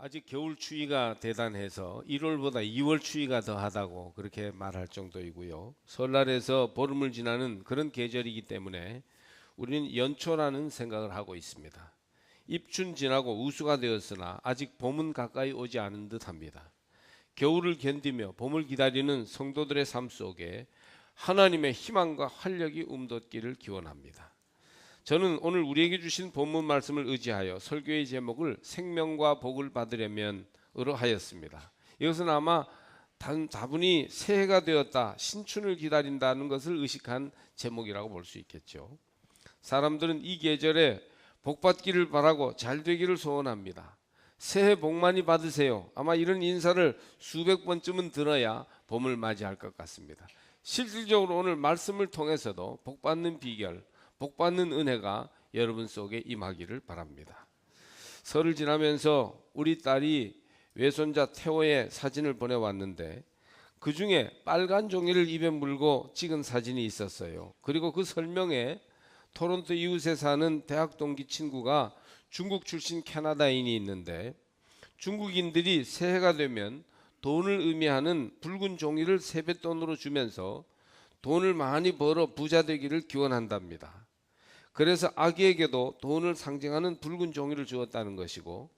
아직 겨울 추위가 대단해서 1월보다 2월 추위가 더하다고 그렇게 말할 정도이고요. 설날에서 보름을 지나는 그런 계절이기 때문에 우리는 연초라는 생각을 하고 있습니다. 입춘 지나고 우수가 되었으나 아직 봄은 가까이 오지 않은 듯합니다. 겨울을 견디며 봄을 기다리는 성도들의 삶 속에 하나님의 희망과 활력이 움돋기를 기원합니다. 저는 오늘 우리에게 주신 본문 말씀을 의지하여 설교의 제목을 생명과 복을 받으려면으로 하였습니다. 이것은 아마 다분히 새해가 되었다, 신춘을 기다린다는 것을 의식한 제목이라고 볼 수 있겠죠. 사람들은 이 계절에 복 받기를 바라고 잘 되기를 소원합니다. 새해 복 많이 받으세요. 아마 이런 인사를 수백 번쯤은 들어야 봄을 맞이할 것 같습니다. 실질적으로 오늘 말씀을 통해서도 복 받는 비결, 복 받는 은혜가 여러분 속에 임하기를 바랍니다. 설을 지나면서 우리 딸이 외손자 태호의 사진을 보내왔는데 그 중에 빨간 종이를 입에 물고 찍은 사진이 있었어요. 그리고 그 설명에 토론토 이웃에 사는 대학 동기 친구가 중국 출신 캐나다인이 있는데 중국인들이 새해가 되면 돈을 의미하는 붉은 종이를 세뱃돈으로 주면서 돈을 많이 벌어 부자 되기를 기원한답니다. 그래서 아기에게도 돈을 상징하는 붉은 종이를 주었다는 것이고,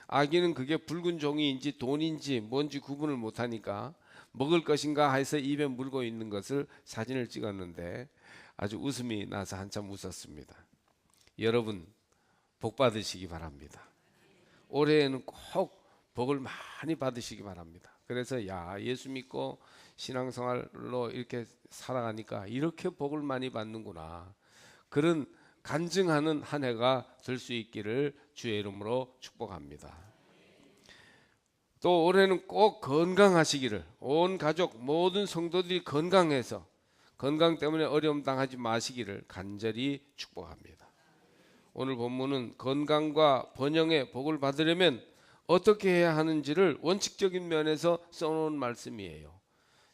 아기는 그게 붉은 종이인지 돈인지 뭔지 구분을 못하니까 먹을 것인가 해서 입에 물고 있는 것을 사진을 찍었는데 아주 웃음이 나서 한참 웃었습니다. 여러분 복 받으시기 바랍니다. 올해에는 꼭 복을 많이 받으시기 바랍니다. 그래서 예수 믿고 신앙생활로 이렇게 살아가니까 이렇게 복을 많이 받는구나, 그런 간증하는 한 해가 될 수 있기를 주의 이름으로 축복합니다. 또 올해는 꼭 건강하시기를, 온 가족 모든 성도들이 건강해서 건강 때문에 어려움 당하지 마시기를 간절히 축복합니다. 오늘 본문은 건강과 번영의 복을 받으려면 어떻게 해야 하는지를 원칙적인 면에서 써놓은 말씀이에요.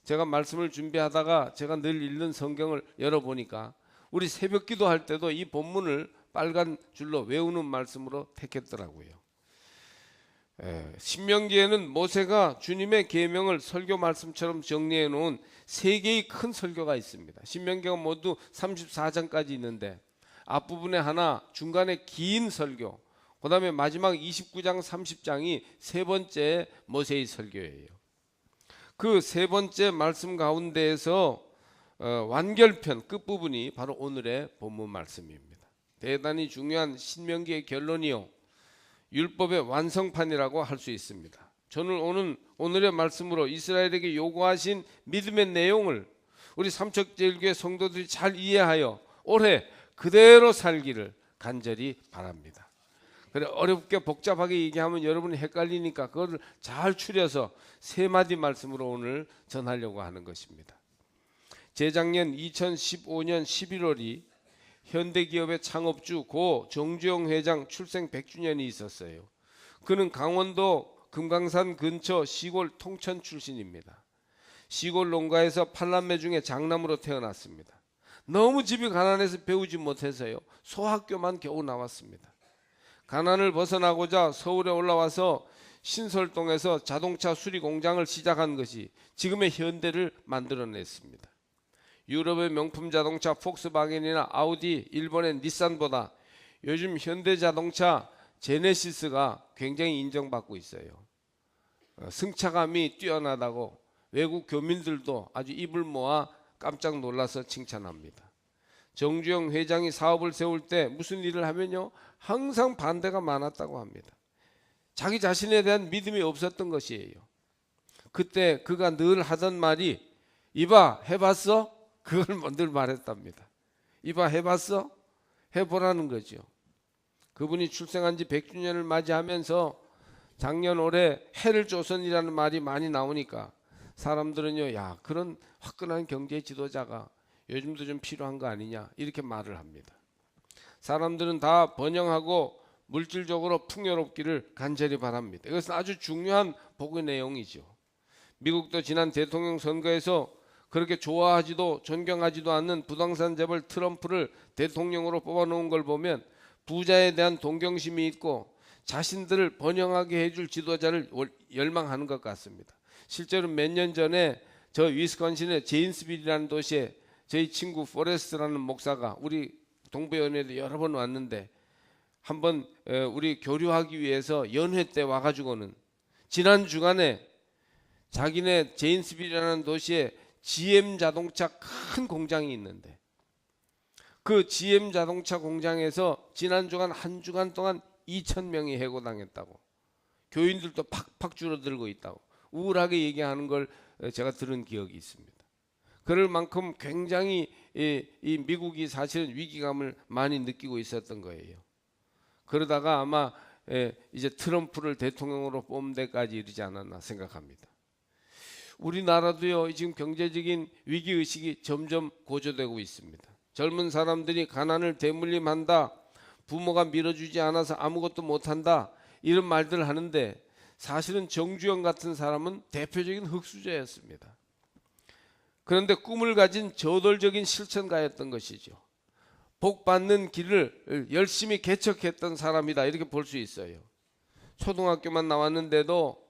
제가 말씀을 준비하다가 제가 늘 읽는 성경을 열어보니까 우리 새벽 기도할 때도 이 본문을 빨간 줄로 외우는 말씀으로 택했더라고요. 신명기에는 모세가 주님의 계명을 설교 말씀처럼 정리해 놓은 세 개의 큰 설교가 있습니다. 신명기가 모두 34장까지 있는데 앞부분에 하나, 중간에 긴 설교, 그 다음에 마지막 29장 30장이 세 번째 모세의 설교예요. 그 세 번째 말씀 가운데에서 완결편 끝부분이 바로 오늘의 본문 말씀입니다. 대단히 중요한 신명기의 결론이요, 율법의 완성판이라고 할 수 있습니다. 저는 오늘의 말씀으로 이스라엘에게 요구하신 믿음의 내용을 우리 삼척제일교회 성도들이 잘 이해하여 올해 그대로 살기를 간절히 바랍니다. 그래, 어렵게 복잡하게 얘기하면 여러분이 헷갈리니까 그걸 잘 추려서 세 마디 말씀으로 오늘 전하려고 하는 것입니다. 재작년 2015년 11월이 현대기업의 창업주 고 정주영 회장 출생 100주년이 있었어요. 그는 강원도 금강산 근처 시골 통천 출신입니다. 시골 농가에서 8남매 중에 장남으로 태어났습니다. 너무 집이 가난해서 배우지 못해서요, 소학교만 겨우 나왔습니다. 가난을 벗어나고자 서울에 올라와서 신설동에서 자동차 수리 공장을 시작한 것이 지금의 현대를 만들어냈습니다. 유럽의 명품 자동차 폭스바겐이나 아우디, 일본의 닛산보다 요즘 현대자동차 제네시스가 굉장히 인정받고 있어요. 승차감이 뛰어나다고 외국 교민들도 아주 입을 모아 깜짝 놀라서 칭찬합니다. 정주영 회장이 사업을 세울 때 무슨 일을 하면요, 항상 반대가 많았다고 합니다. 자기 자신에 대한 믿음이 없었던 것이에요. 그때 그가 늘 하던 말이 이봐 해봤어? 그걸 늘 말했답니다. 이봐 해봤어? 해보라는 거죠. 그분이 출생한 지 100주년을 맞이하면서 작년 올해 해를 조선이라는 말이 많이 나오니까 사람들은요, 그런 화끈한 경제 지도자가 요즘도 좀 필요한 거 아니냐, 이렇게 말을 합니다. 사람들은 다 번영하고 물질적으로 풍요롭기를 간절히 바랍니다. 이것은 아주 중요한 복의 내용이죠. 미국도 지난 대통령 선거에서 그렇게 좋아하지도 존경하지도 않는 부동산 재벌 트럼프를 대통령으로 뽑아놓은 걸 보면 부자에 대한 동경심이 있고 자신들을 번영하게 해줄 지도자를 열망하는 것 같습니다. 실제로 몇 년 전에 저 위스콘신의 제인스빌이라는 도시에 저희 친구 포레스트라는 목사가 우리 동부연회도 여러 번 왔는데 한번 우리 교류하기 위해서 연회 때 와가지고는 지난 주간에 자기네 제인스빌이라는 도시에 GM 자동차 큰 공장이 있는데 그 GM 자동차 공장에서 지난 주간 한 주간 동안 2,000명이 해고당했다고, 교인들도 팍팍 줄어들고 있다고 우울하게 얘기하는 걸 제가 들은 기억이 있습니다. 그럴 만큼 굉장히 이 미국이 사실은 위기감을 많이 느끼고 있었던 거예요. 그러다가 아마 이제 트럼프를 대통령으로 뽑는 데까지 이르지 않았나 생각합니다. 우리나라도요, 지금 경제적인 위기의식이 점점 고조되고 있습니다. 젊은 사람들이 가난을 대물림한다, 부모가 밀어주지 않아서 아무것도 못한다, 이런 말들을 하는데 사실은 정주영 같은 사람은 대표적인 흙수저였습니다. 그런데 꿈을 가진 저돌적인 실천가였던 것이죠. 복 받는 길을 열심히 개척했던 사람이다, 이렇게 볼 수 있어요. 초등학교만 나왔는데도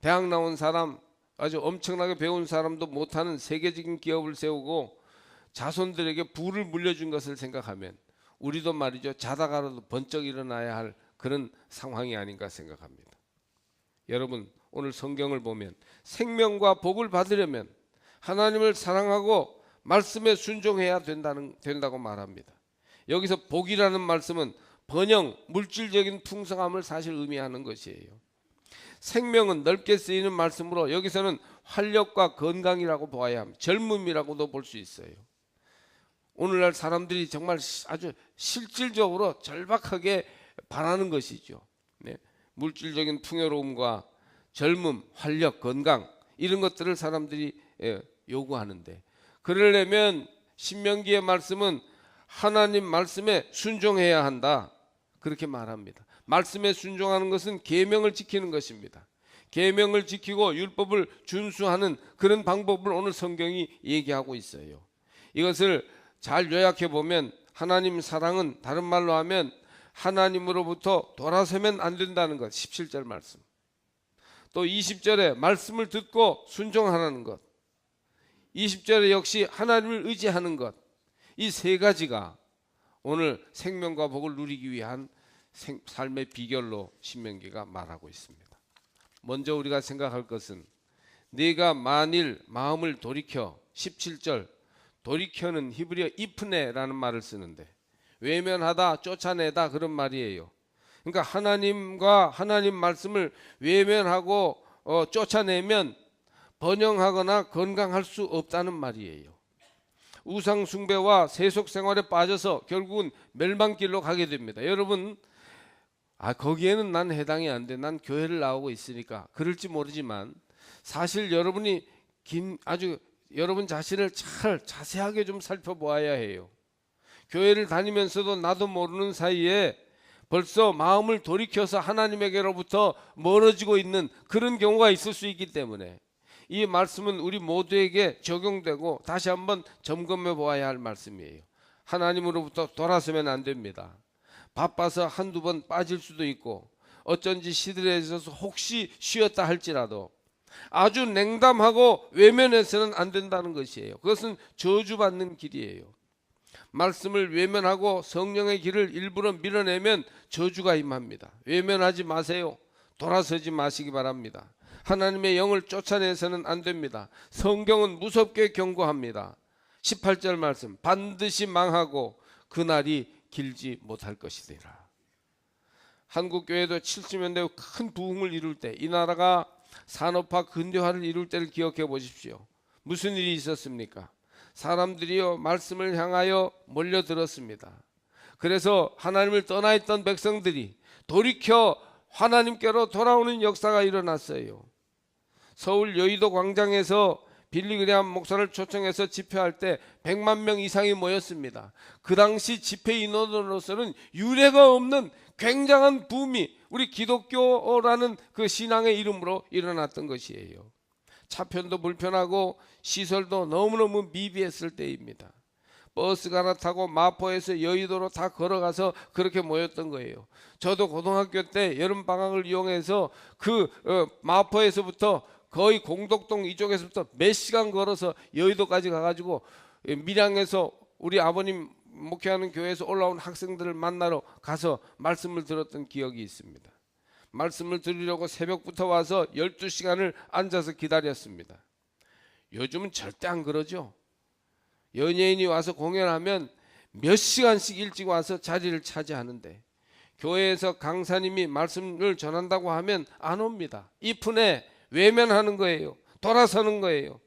대학 나온 사람, 아주 엄청나게 배운 사람도 못하는 세계적인 기업을 세우고 자손들에게 부를 물려준 것을 생각하면 우리도 말이죠, 자다가라도 번쩍 일어나야 할 그런 상황이 아닌가 생각합니다. 여러분, 오늘 성경을 보면 생명과 복을 받으려면 하나님을 사랑하고 말씀에 순종해야 된다고 말합니다. 여기서 복이라는 말씀은 번영, 물질적인 풍성함을 사실 의미하는 것이에요. 생명은 넓게 쓰이는 말씀으로 여기서는 활력과 건강이라고 보아야 합니다. 젊음이라고도 볼 수 있어요. 오늘날 사람들이 정말 아주 실질적으로 절박하게 바라는 것이죠. 네. 물질적인 풍요로움과 젊음, 활력, 건강, 이런 것들을 사람들이 요구하는데, 그러려면 신명기의 말씀은 하나님 말씀에 순종해야 한다, 그렇게 말합니다. 말씀에 순종하는 것은 계명을 지키는 것입니다. 계명을 지키고 율법을 준수하는 그런 방법을 오늘 성경이 얘기하고 있어요. 이것을 잘 요약해 보면 하나님 사랑은 다른 말로 하면 하나님으로부터 돌아서면 안 된다는 것, 17절 말씀. 또 20절에 말씀을 듣고 순종하라는 것, 20절에 역시 하나님을 의지하는 것, 이 세 가지가 오늘 생명과 복을 누리기 위한 삶의 비결로 신명기가 말하고 있습니다. 먼저 우리가 생각할 것은 네가 만일 마음을 돌이켜, 17절 돌이켜는 히브리어 이프네라는 말을 쓰는데 외면하다, 쫓아내다, 그런 말이에요. 그러니까 하나님과 하나님 말씀을 외면하고 쫓아내면 번영하거나 건강할 수 없다는 말이에요. 우상 숭배와 세속 생활에 빠져서 결국은 멸망길로 가게 됩니다. 여러분, 거기에는 난 해당이 안 돼, 난 교회를 나오고 있으니까 그럴지 모르지만 사실 여러분이 아주 여러분 자신을 잘 자세하게 좀 살펴보아야 해요. 교회를 다니면서도 나도 모르는 사이에 벌써 마음을 돌이켜서 하나님에게로부터 멀어지고 있는 그런 경우가 있을 수 있기 때문에 이 말씀은 우리 모두에게 적용되고 다시 한번 점검해 보아야 할 말씀이에요. 하나님으로부터 돌아서면 안 됩니다. 바빠서 한두 번 빠질 수도 있고 어쩐지 시들해져서 혹시 쉬었다 할지라도 아주 냉담하고 외면해서는 안 된다는 것이에요. 그것은 저주받는 길이에요. 말씀을 외면하고 성령의 길을 일부러 밀어내면 저주가 임합니다. 외면하지 마세요. 돌아서지 마시기 바랍니다. 하나님의 영을 쫓아내서는 안 됩니다. 성경은 무섭게 경고합니다. 18절 말씀, 반드시 망하고 그날이 길지 못할 것이되라. 한국교회도 70년대 큰 부흥을 이룰 때, 이 나라가 산업화 근대화를 이룰 때를 기억해 보십시오. 무슨 일이 있었습니까? 사람들이요 말씀을 향하여 몰려들었습니다. 그래서 하나님을 떠나 있던 백성들이 돌이켜 하나님께로 돌아오는 역사가 일어났어요. 서울 여의도 광장에서 빌리그레암 목사를 초청해서 집회할 때 100만 명 이상이 모였습니다. 그 당시 집회 인원으로서는 유례가 없는 굉장한 붐이 우리 기독교라는 그 신앙의 이름으로 일어났던 것이에요. 차편도 불편하고 시설도 너무너무 미비했을 때입니다. 버스 갈아타고 마포에서 여의도로 다 걸어가서 그렇게 모였던 거예요. 저도 고등학교 때 여름방학을 이용해서 마포에서부터 거의 공덕동 이쪽에서부터 몇 시간 걸어서 여의도까지 가가지고 밀양에서 우리 아버님 목회하는 교회에서 올라온 학생들을 만나러 가서 말씀을 들었던 기억이 있습니다. 말씀을 들으려고 새벽부터 와서 12시간을 앉아서 기다렸습니다. 요즘은 절대 안 그러죠. 연예인이 와서 공연하면 몇 시간씩 일찍 와서 자리를 차지하는데 교회에서 강사님이 말씀을 전한다고 하면 안 옵니다. 이푼에 외면하는 거예요. 돌아서는 거예요.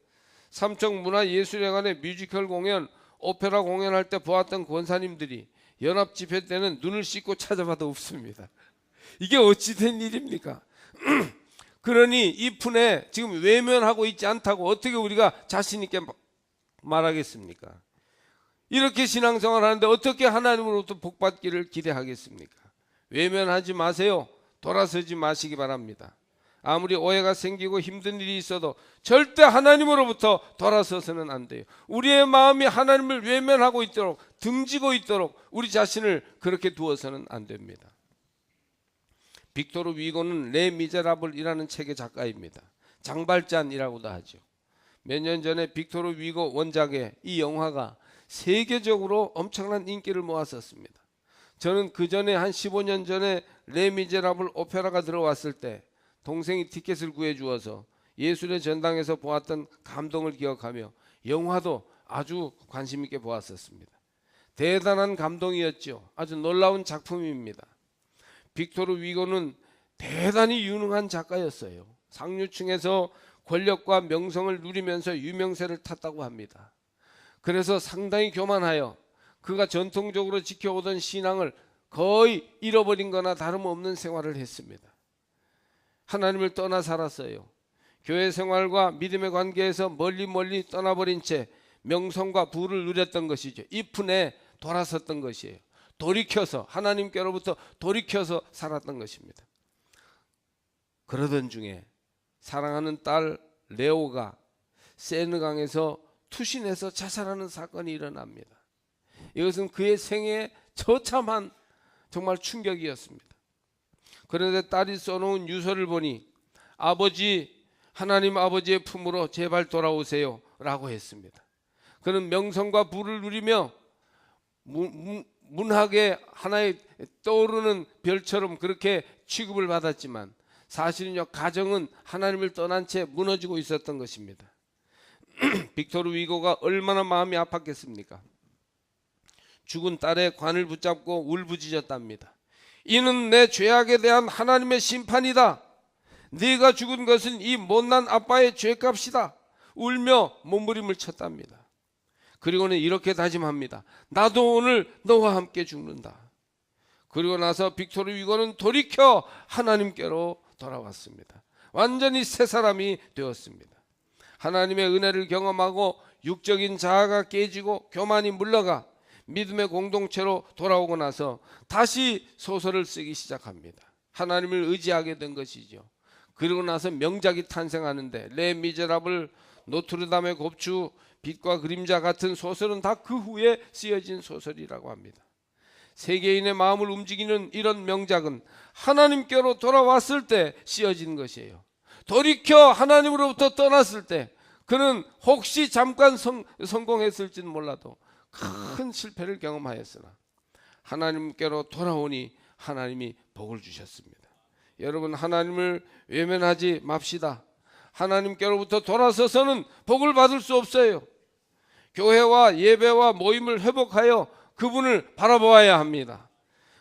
삼척문화예술회관의 뮤지컬 공연, 오페라 공연할 때 보았던 권사님들이 연합집회 때는 눈을 씻고 찾아봐도 없습니다. 이게 어찌 된 일입니까? 그러니 이푼에 지금 외면하고 있지 않다고 어떻게 우리가 자신 있게 말하겠습니까? 이렇게 신앙생활 하는데 어떻게 하나님으로부터 복받기를 기대하겠습니까? 외면하지 마세요. 돌아서지 마시기 바랍니다. 아무리 오해가 생기고 힘든 일이 있어도 절대 하나님으로부터 돌아서서는 안 돼요. 우리의 마음이 하나님을 외면하고 있도록, 등지고 있도록 우리 자신을 그렇게 두어서는 안 됩니다. 빅토르 위고는 레 미제라블이라는 책의 작가입니다. 장발잔이라고도 하죠. 몇 년 전에 빅토르 위고 원작의 이 영화가 세계적으로 엄청난 인기를 모았었습니다. 저는 그 전에 한 15년 전에 레 미제라블 오페라가 들어왔을 때 동생이 티켓을 구해주어서 예술의 전당에서 보았던 감동을 기억하며 영화도 아주 관심 있게 보았었습니다. 대단한 감동이었죠. 아주 놀라운 작품입니다. 빅토르 위고는 대단히 유능한 작가였어요. 상류층에서 권력과 명성을 누리면서 유명세를 탔다고 합니다. 그래서 상당히 교만하여 그가 전통적으로 지켜오던 신앙을 거의 잃어버린 거나 다름없는 생활을 했습니다. 하나님을 떠나 살았어요. 교회 생활과 믿음의 관계에서 멀리 떠나버린 채 명성과 부를 누렸던 것이죠. 이푼에 돌아섰던 것이에요. 돌이켜서 하나님께로부터 돌이켜서 살았던 것입니다. 그러던 중에 사랑하는 딸 레오가 세느강에서 투신해서 자살하는 사건이 일어납니다. 이것은 그의 생애에 처참한 정말 충격이었습니다. 그런데 딸이 써놓은 유서를 보니 아버지, 하나님 아버지의 품으로 제발 돌아오세요 라고 했습니다. 그는 명성과 부를 누리며 문학의 하나의 떠오르는 별처럼 그렇게 취급을 받았지만 사실은요, 가정은 하나님을 떠난 채 무너지고 있었던 것입니다. 빅토르 위고가 얼마나 마음이 아팠겠습니까? 죽은 딸의 관을 붙잡고 울부짖었답니다. 이는 내 죄악에 대한 하나님의 심판이다. 네가 죽은 것은 이 못난 아빠의 죄값이다. 울며 몸부림을 쳤답니다. 그리고는 이렇게 다짐합니다. 나도 오늘 너와 함께 죽는다. 그리고 나서 빅토르 위고는 돌이켜 하나님께로 돌아왔습니다. 완전히 새 사람이 되었습니다. 하나님의 은혜를 경험하고 육적인 자아가 깨지고 교만이 물러가 믿음의 공동체로 돌아오고 나서 다시 소설을 쓰기 시작합니다. 하나님을 의지하게 된 것이죠. 그리고 나서 명작이 탄생하는데 레 미제라블, 노트르담의 곱추, 빛과 그림자 같은 소설은 다 그 후에 쓰여진 소설이라고 합니다. 세계인의 마음을 움직이는 이런 명작은 하나님께로 돌아왔을 때 쓰여진 것이에요. 돌이켜 하나님으로부터 떠났을 때 그는 혹시 잠깐 성공했을지는 몰라도 큰 실패를 경험하였으나 하나님께로 돌아오니 하나님이 복을 주셨습니다. 여러분, 하나님을 외면하지 맙시다. 하나님께로부터 돌아서서는 복을 받을 수 없어요. 교회와 예배와 모임을 회복하여 그분을 바라보아야 합니다.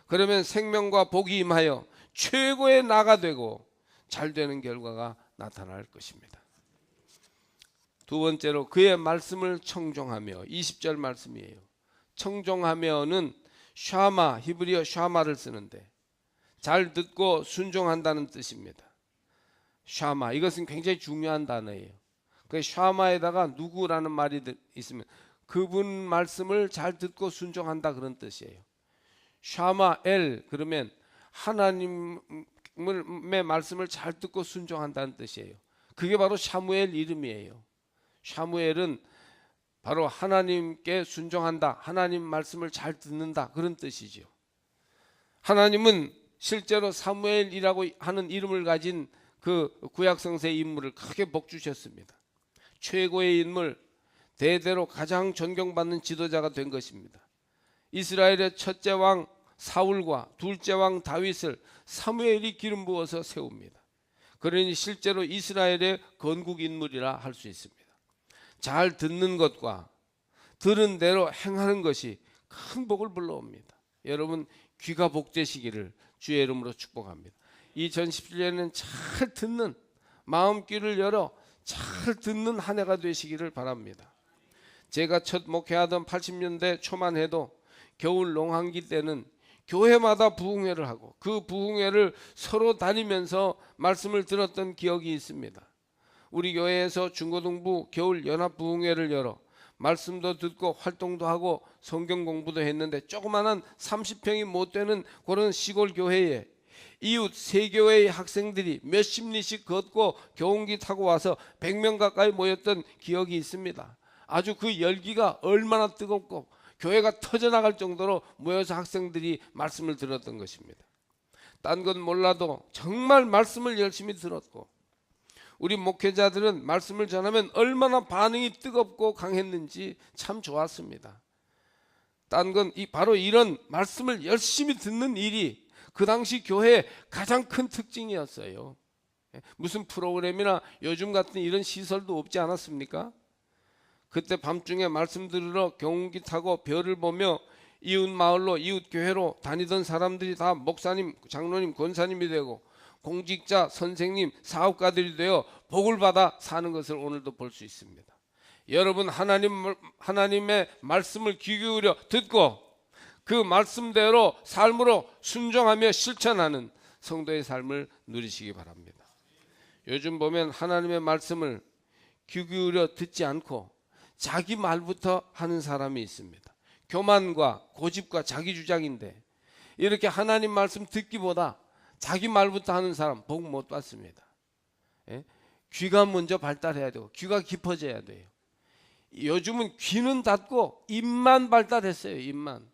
그러면 생명과 복이 임하여 최고의 나가 되고 잘 되는 결과가 나타날 것입니다. 두 번째로 그의 말씀을 청종하며, 20절 말씀이에요. 청종하며는 샤마, 히브리어 샤마를 쓰는데 잘 듣고 순종한다는 뜻입니다. 샤마, 이것은 굉장히 중요한 단어예요. 그 샤마에다가 누구라는 말이 있으면 그분 말씀을 잘 듣고 순종한다, 그런 뜻이에요. 샤마 엘, 그러면 하나님의 말씀을 잘 듣고 순종한다는 뜻이에요. 그게 바로 샤무엘 이름이에요. 샤무엘은 바로 하나님께 순종한다, 하나님 말씀을 잘 듣는다, 그런 뜻이죠. 하나님은 실제로 사무엘이라고 하는 이름을 가진 그 구약성서의 인물을 크게 복주셨습니다. 최고의 인물, 대대로 가장 존경받는 지도자가 된 것입니다. 이스라엘의 첫째 왕 사울과 둘째 왕 다윗을 사무엘이 기름 부어서 세웁니다. 그러니 실제로 이스라엘의 건국 인물이라 할 수 있습니다. 잘 듣는 것과 들은 대로 행하는 것이 큰 복을 불러옵니다. 여러분 귀가 복되시기를 주의 이름으로 축복합니다. 2017년에는 잘 듣는, 마음 귀를 열어 잘 듣는 한 해가 되시기를 바랍니다. 제가 첫 목회하던 80년대 초만 해도 겨울 농한기 때는 교회마다 부흥회를 하고 그 부흥회를 서로 다니면서 말씀을 들었던 기억이 있습니다. 우리 교회에서 중고등부 겨울 연합 부흥회를 열어 말씀도 듣고 활동도 하고 성경 공부도 했는데, 조그마한 30평이 못 되는 그런 시골 교회에 이웃 세 교회의 학생들이 몇십 리씩 걷고 경운기 타고 와서 100명 가까이 모였던 기억이 있습니다. 아주 그 열기가 얼마나 뜨겁고 교회가 터져나갈 정도로 모여서 학생들이 말씀을 들었던 것입니다. 딴 건 몰라도 정말 말씀을 열심히 들었고, 우리 목회자들은 말씀을 전하면 얼마나 반응이 뜨겁고 강했는지 참 좋았습니다. 딴 건 바로 이런 말씀을 열심히 듣는 일이 그 당시 교회의 가장 큰 특징이었어요. 무슨 프로그램이나 요즘 같은 이런 시설도 없지 않았습니까? 그때 밤중에 말씀 들으러 경운기 타고 별을 보며 이웃 마을로, 이웃 교회로 다니던 사람들이 다 목사님, 장로님, 권사님이 되고 공직자, 선생님, 사업가들이 되어 복을 받아 사는 것을 오늘도 볼 수 있습니다. 여러분 하나님의 말씀을 귀 기울여 듣고 그 말씀대로 삶으로 순종하며 실천하는 성도의 삶을 누리시기 바랍니다. 요즘 보면 하나님의 말씀을 귀 기울여 듣지 않고 자기 말부터 하는 사람이 있습니다. 교만과 고집과 자기 주장인데, 이렇게 하나님 말씀 듣기보다 자기 말부터 하는 사람 복 못 받습니다. 귀가 먼저 발달해야 되고 귀가 깊어져야 돼요. 요즘은 귀는 닫고 입만 발달했어요. 입만.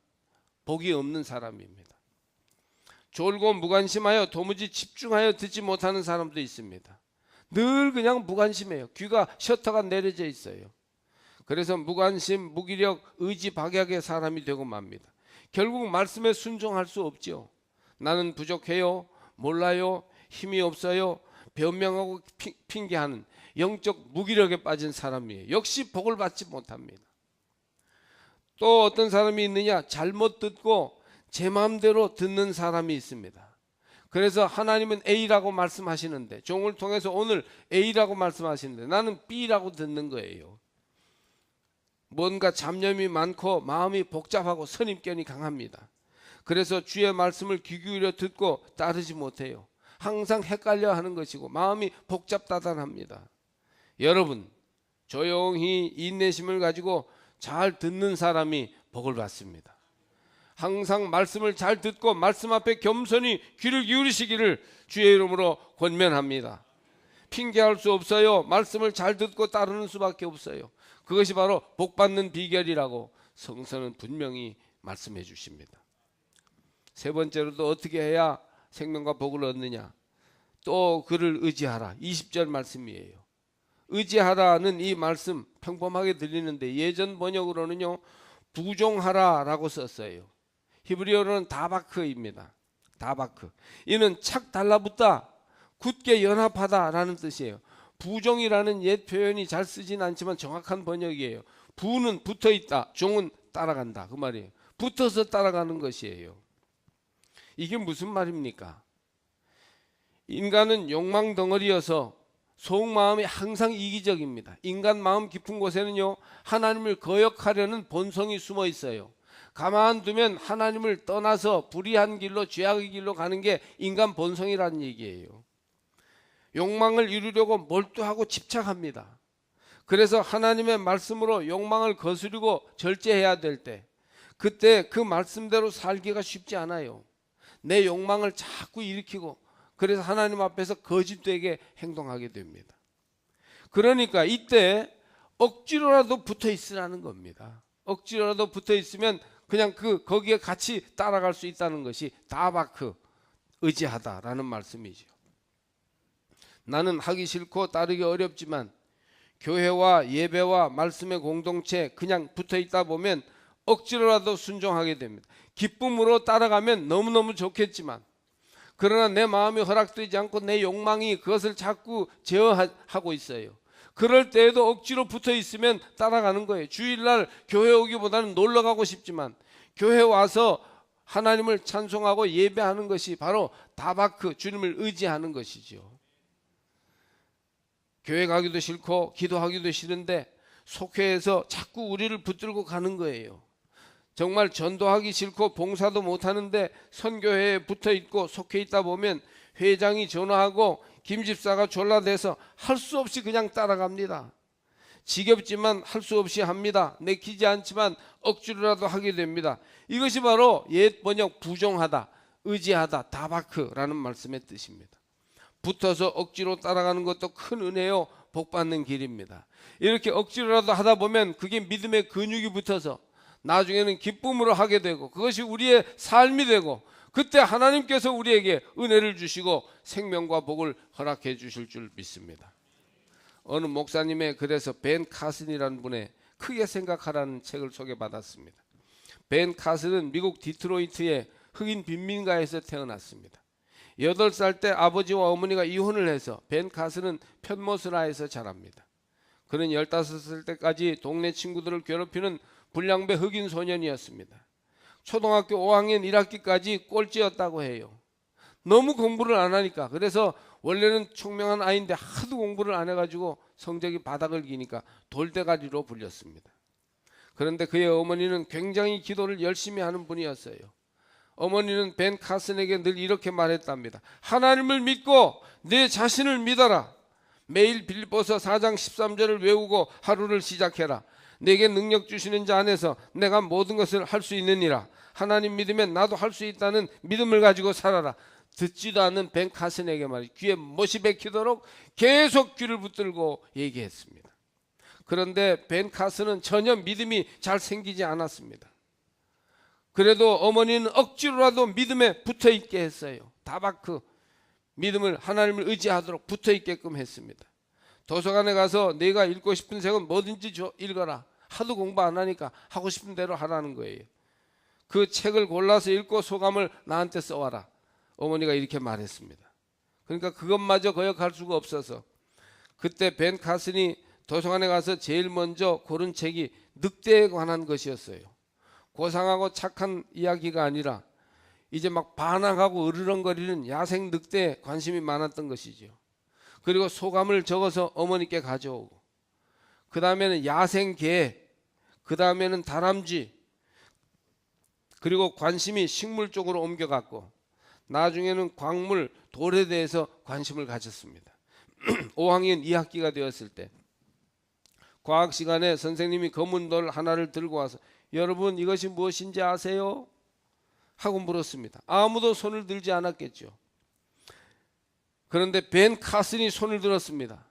복이 없는 사람입니다. 졸고 무관심하여 도무지 집중하여 듣지 못하는 사람도 있습니다. 늘 그냥 무관심해요. 귀가 셔터가 내려져 있어요. 그래서 무관심, 무기력, 의지박약의 사람이 되고 맙니다. 결국 말씀에 순종할 수 없죠. 나는 부족해요, 몰라요, 힘이 없어요, 변명하고 핑계하는 영적 무기력에 빠진 사람이에요. 역시 복을 받지 못합니다. 또 어떤 사람이 있느냐? 잘못 듣고 제 마음대로 듣는 사람이 있습니다. 그래서 하나님은 A라고 말씀하시는데, 종을 통해서 오늘 A라고 말씀하시는데 나는 B라고 듣는 거예요. 뭔가 잡념이 많고 마음이 복잡하고 선입견이 강합니다. 그래서 주의 말씀을 귀 기울여 듣고 따르지 못해요. 항상 헷갈려 하는 것이고 마음이 복잡다단합니다. 여러분, 조용히 인내심을 가지고 잘 듣는 사람이 복을 받습니다. 항상 말씀을 잘 듣고 말씀 앞에 겸손히 귀를 기울이시기를 주의 이름으로 권면합니다. 핑계할 수 없어요. 말씀을 잘 듣고 따르는 수밖에 없어요. 그것이 바로 복받는 비결이라고 성서는 분명히 말씀해 주십니다. 세 번째로도 어떻게 해야 생명과 복을 얻느냐? 또 그를 의지하라. 20절 말씀이에요. 의지하라는 이 말씀 평범하게 들리는데 예전 번역으로는요, 부종하라라고 썼어요. 히브리어로는 다바크입니다. 다바크. 이는 착 달라붙다, 굳게 연합하다라는 뜻이에요. 부종이라는 옛 표현이 잘 쓰진 않지만 정확한 번역이에요. 부는 붙어 있다, 종은 따라간다, 그 말이에요. 붙어서 따라가는 것이에요. 이게 무슨 말입니까? 인간은 욕망 덩어리여서 속마음이 항상 이기적입니다. 인간 마음 깊은 곳에는요, 하나님을 거역하려는 본성이 숨어 있어요. 가만두면 하나님을 떠나서 불의한 길로, 죄악의 길로 가는 게 인간 본성이라는 얘기예요. 욕망을 이루려고 몰두하고 집착합니다. 그래서 하나님의 말씀으로 욕망을 거스르고 절제해야 될 때, 그때 그 말씀대로 살기가 쉽지 않아요. 내 욕망을 자꾸 일으키고, 그래서 하나님 앞에서 거짓되게 행동하게 됩니다. 그러니까 이때 억지로라도 붙어 있으라는 겁니다. 억지로라도 붙어 있으면 그냥 거기에 같이 따라갈 수 있다는 것이 다바크, 의지하다라는 말씀이죠. 나는 하기 싫고 따르기 어렵지만 교회와 예배와 말씀의 공동체 그냥 붙어 있다 보면 억지로라도 순종하게 됩니다. 기쁨으로 따라가면 너무너무 좋겠지만, 그러나 내 마음이 허락되지 않고 내 욕망이 그것을 자꾸 제어하고 있어요. 그럴 때에도 억지로 붙어 있으면 따라가는 거예요. 주일날 교회 오기보다는 놀러 가고 싶지만 교회 와서 하나님을 찬송하고 예배하는 것이 바로 다바크, 주님을 의지하는 것이죠. 교회 가기도 싫고 기도하기도 싫은데 속회에서 자꾸 우리를 붙들고 가는 거예요. 정말 전도하기 싫고 봉사도 못하는데 선교회에 붙어 있고 속해 있다 보면 회장이 전화하고 김 집사가 졸라대서 할 수 없이 그냥 따라갑니다. 지겹지만 할 수 없이 합니다. 내키지 않지만 억지로라도 하게 됩니다. 이것이 바로 옛 번역 부종하다, 의지하다, 다바크라는 말씀의 뜻입니다. 붙어서 억지로 따라가는 것도 큰 은혜요, 복받는 길입니다. 이렇게 억지로라도 하다 보면 그게 믿음의 근육이 붙어서 나중에는 기쁨으로 하게 되고 그것이 우리의 삶이 되고, 그때 하나님께서 우리에게 은혜를 주시고 생명과 복을 허락해 주실 줄 믿습니다. 어느 목사님의 글에서 벤 카슨이라는 분의 크게 생각하라는 책을 소개받았습니다. 벤 카슨은 미국 디트로이트의 흑인 빈민가에서 태어났습니다. 8살 때 아버지와 어머니가 이혼을 해서 벤 카슨은 편모스라에서 자랍니다. 그는 15살 때까지 동네 친구들을 괴롭히는 불량배 흑인 소년이었습니다. 초등학교 5학년 1학기까지 꼴찌였다고 해요. 너무 공부를 안 하니까. 그래서 원래는 총명한 아이인데 하도 공부를 안 해가지고 성적이 바닥을 기니까 돌대가리로 불렸습니다. 그런데 그의 어머니는 굉장히 기도를 열심히 하는 분이었어요. 어머니는 벤 카슨에게 늘 이렇게 말했답니다. 하나님을 믿고 내 자신을 믿어라. 매일 빌립보서 4장 13절을 외우고 하루를 시작해라. 내게 능력 주시는 자 안에서 내가 모든 것을 할 수 있느니라. 하나님 믿으면 나도 할 수 있다는 믿음을 가지고 살아라. 듣지도 않는 벤 카슨에게 말이 귀에 못이 박히도록 계속 귀를 붙들고 얘기했습니다. 그런데 벤 카슨은 전혀 믿음이 잘 생기지 않았습니다. 그래도 어머니는 억지로라도 믿음에 붙어 있게 했어요. 다바크, 믿음을, 하나님을 의지하도록 붙어 있게끔 했습니다. 도서관에 가서 내가 읽고 싶은 책은 뭐든지 읽어라. 하도 공부 안 하니까 하고 싶은 대로 하라는 거예요. 그 책을 골라서 읽고 소감을 나한테 써와라. 어머니가 이렇게 말했습니다. 그러니까 그것마저 거역할 수가 없어서 그때 벤 카슨이 도서관에 가서 제일 먼저 고른 책이 늑대에 관한 것이었어요. 고상하고 착한 이야기가 아니라 이제 막 반항하고 으르렁거리는 야생 늑대에 관심이 많았던 것이죠. 그리고 소감을 적어서 어머니께 가져오고, 그 다음에는 야생 개, 그 다음에는 다람쥐, 그리고 관심이 식물 쪽으로 옮겨갔고 나중에는 광물, 돌에 대해서 관심을 가졌습니다. 5학년 2학기가 되었을 때 과학 시간에 선생님이 검은 돌 하나를 들고 와서 여러분 이것이 무엇인지 아세요? 하고 물었습니다. 아무도 손을 들지 않았겠죠. 그런데 벤 카슨이 손을 들었습니다.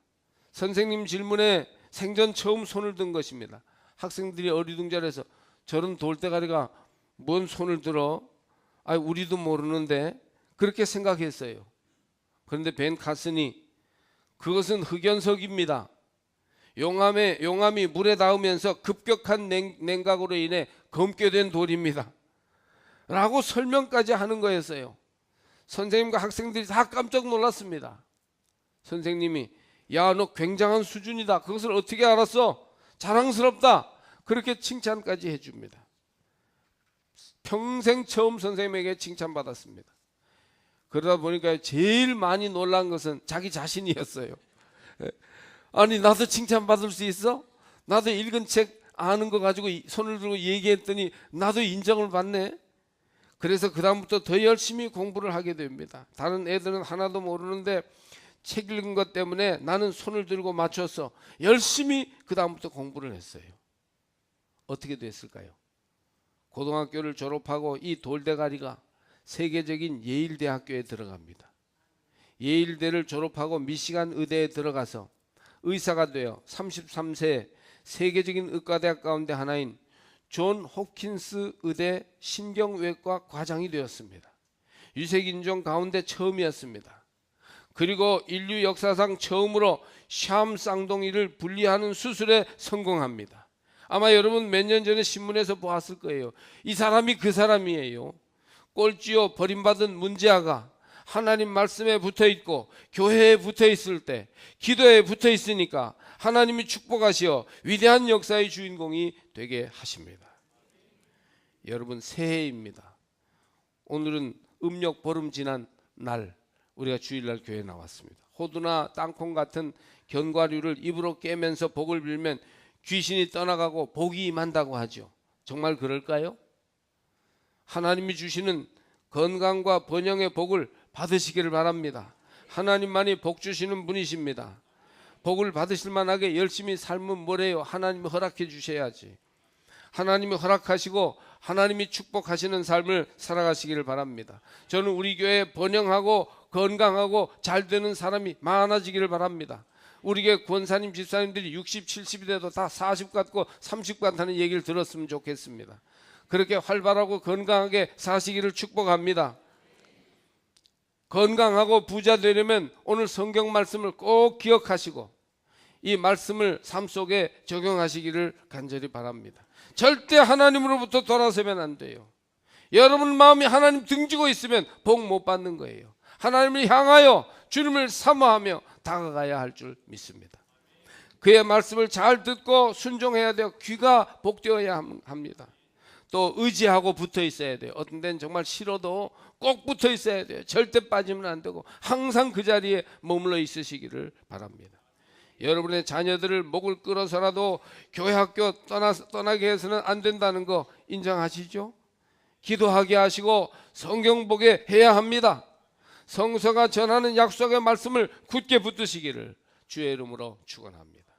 선생님 질문에 생전 처음 손을 든 것입니다. 학생들이 어리둥절해서 저런 돌대가리가 뭔 손을 들어? 우리도 모르는데 그렇게 생각했어요. 그런데 벤 카슨이 그것은 흑연석입니다. 용암이 물에 닿으면서 급격한 냉각으로 인해 검게 된 돌입니다. 라고 설명까지 하는 거였어요. 선생님과 학생들이 다 깜짝 놀랐습니다. 선생님이 야, 너 굉장한 수준이다. 그것을 어떻게 알았어? 자랑스럽다. 그렇게 칭찬까지 해줍니다. 평생 처음 선생님에게 칭찬받았습니다. 그러다 보니까 제일 많이 놀란 것은 자기 자신이었어요. 아니 나도 칭찬받을 수 있어? 나도 읽은 책 아는 거 가지고 손을 들고 얘기했더니 나도 인정을 받네. 그래서 그 다음부터 더 열심히 공부를 하게 됩니다. 다른 애들은 하나도 모르는데 책 읽은 것 때문에 나는 손을 들고 맞춰서 열심히 그 다음부터 공부를 했어요. 어떻게 됐을까요? 고등학교를 졸업하고 이 돌대가리가 세계적인 예일대학교에 들어갑니다. 예일대를 졸업하고 미시간 의대에 들어가서 의사가 되어 33세에 세계적인 의과대학 가운데 하나인 존 홉킨스 의대 신경외과 과장이 되었습니다. 유색인종 가운데 처음이었습니다. 그리고 인류 역사상 처음으로 샴 쌍둥이를 분리하는 수술에 성공합니다. 아마 여러분 몇 년 전에 신문에서 보았을 거예요. 이 사람이 그 사람이에요. 꼴찌요 버림받은 문제아가 하나님 말씀에 붙어 있고 교회에 붙어 있을 때, 기도에 붙어 있으니까 하나님이 축복하시어 위대한 역사의 주인공이 되게 하십니다. 여러분, 새해입니다. 오늘은 음력 보름 지난 날 우리가 주일날 교회에 나왔습니다. 호두나 땅콩 같은 견과류를 입으로 깨면서 복을 빌면 귀신이 떠나가고 복이 임한다고 하죠. 정말 그럴까요? 하나님이 주시는 건강과 번영의 복을 받으시기를 바랍니다. 하나님만이 복 주시는 분이십니다. 복을 받으실 만하게 열심히 살면 뭐래요? 하나님이 허락해 주셔야지. 하나님이 허락하시고 하나님이 축복하시는 삶을 살아가시기를 바랍니다. 저는 우리 교회에 번영하고 건강하고 잘 되는 사람이 많아지기를 바랍니다. 우리 교회 권사님 집사님들이 60, 70이 돼도 다 40 같고 30 같다는 얘기를 들었으면 좋겠습니다. 그렇게 활발하고 건강하게 사시기를 축복합니다. 건강하고 부자 되려면 오늘 성경 말씀을 꼭 기억하시고 이 말씀을 삶 속에 적용하시기를 간절히 바랍니다. 절대 하나님으로부터 돌아서면 안 돼요. 여러분 마음이 하나님 등지고 있으면 복 못 받는 거예요. 하나님을 향하여 주님을 사모하며 다가가야 할 줄 믿습니다. 그의 말씀을 잘 듣고 순종해야 돼요. 귀가 복되어야 합니다. 또 의지하고 붙어 있어야 돼요. 어떤 데는 정말 싫어도 꼭 붙어 있어야 돼요. 절대 빠지면 안 되고 항상 그 자리에 머물러 있으시기를 바랍니다. 여러분의 자녀들을 목을 끌어서라도 교회 학교 떠나게 해서는 안 된다는 거 인정하시죠? 기도하게 하시고 성경 보게 해야 합니다. 성서가 전하는 약속의 말씀을 굳게 붙드시기를 주의 이름으로 축원합니다.